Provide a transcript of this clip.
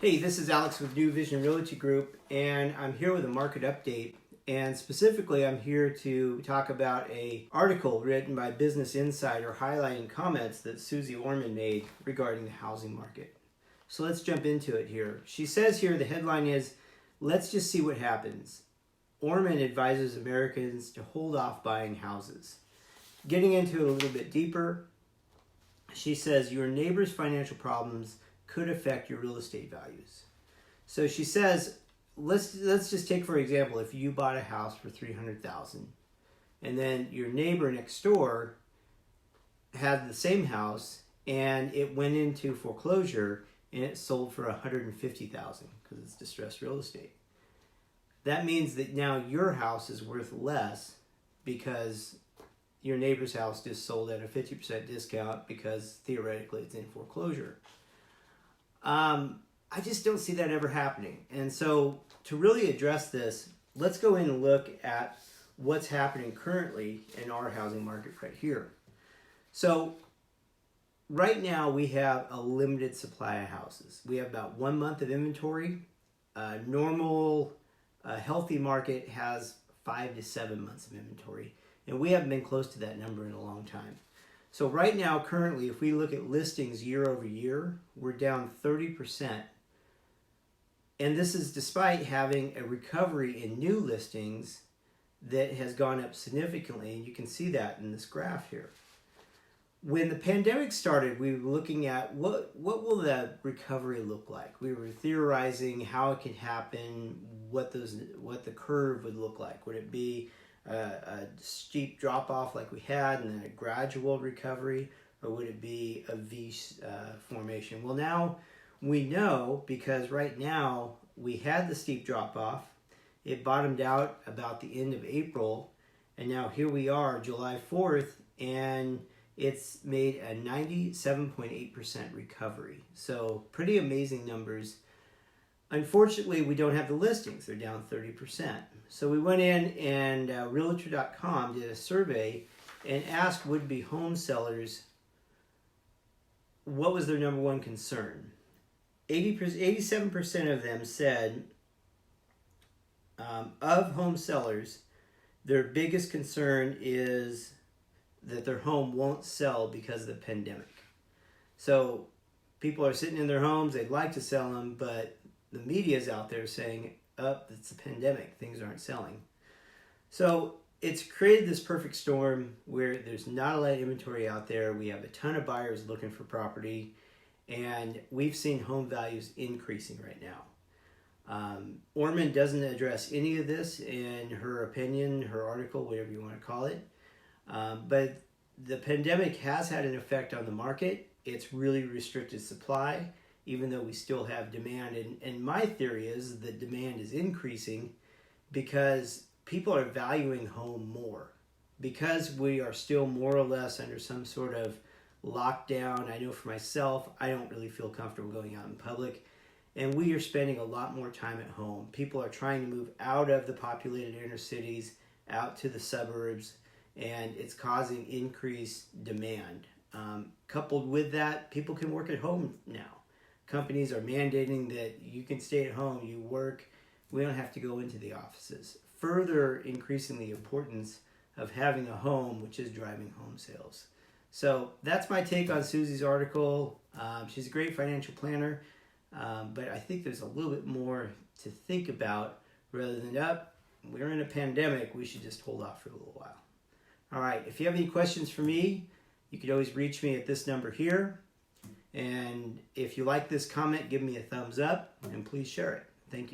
Hey, this is Alex with New Vision Realty Group, and I'm here with a market update. And specifically, I'm here to talk about an article written by Business Insider highlighting comments that Suse Orman made regarding the housing market. So let's jump into it here. She says here, the headline is, "Let's just see what happens. Orman advises Americans to hold off buying houses." Getting into it a little bit deeper, she says, your neighbor's financial problems could affect your real estate values. So she says, let's just take for example, if you bought a house for $300,000 and then your neighbor next door had the same house and it went into foreclosure and it sold for $150,000 because it's distressed real estate. That means that now your house is worth less because your neighbor's house just sold at a 50% discount because theoretically it's in foreclosure. I just don't see that ever happening. And so to really address this, let's go in and look at what's happening currently in our housing market right here. So right now we have a limited supply of houses. We have about 1 month of inventory. Normal, healthy market has 5 to 7 months of inventory. And we haven't been close to that number in a long time. So right now, currently, if we look at listings year over year, we're down 30%. And this is despite having a recovery in new listings that has gone up significantly. And you can see that in this graph here. When the pandemic started, we were looking at what will the recovery look like. We were theorizing how it could happen, what the curve would look like. Would it be a steep drop-off like we had and then a gradual recovery, or would it be a V formation? Well, now we know, because right now we had the steep drop-off. It bottomed out about the end of April, and now here we are, July 4th, and it's made a 97.8% recovery. So pretty amazing numbers. Unfortunately, we don't have the listings. They're down 30%. So we went in and Realtor.com did a survey and asked would-be home sellers what was their number one concern. 87% of them said of home sellers, their biggest concern is that their home won't sell because of the pandemic. So people are sitting in their homes, they'd like to sell them, but the media is out there saying, it's a pandemic, things aren't selling. So it's created this perfect storm where there's not a lot of inventory out there. We have a ton of buyers looking for property, and we've seen home values increasing right now. Orman doesn't address any of this in her opinion, her article, whatever you want to call it. But the pandemic has had an effect on the market. It's really restricted supply, even though we still have demand. And my theory is that demand is increasing because people are valuing home more. Because we are still more or less under some sort of lockdown. I know for myself, I don't really feel comfortable going out in public. And we are spending a lot more time at home. People are trying to move out of the populated inner cities, out to the suburbs, and it's causing increased demand. Coupled with that, people can work at home now. Companies are mandating that you can stay at home, you work, we don't have to go into the offices. Further increasing the importance of having a home, which is driving home sales. So that's my take on Suse's article. She's a great financial planner, but I think there's a little bit more to think about rather than, we're in a pandemic, we should just hold off for a little while. All right, if you have any questions for me, you can always reach me at this number here. And if you like this comment, give me a thumbs up and please share it. Thank you.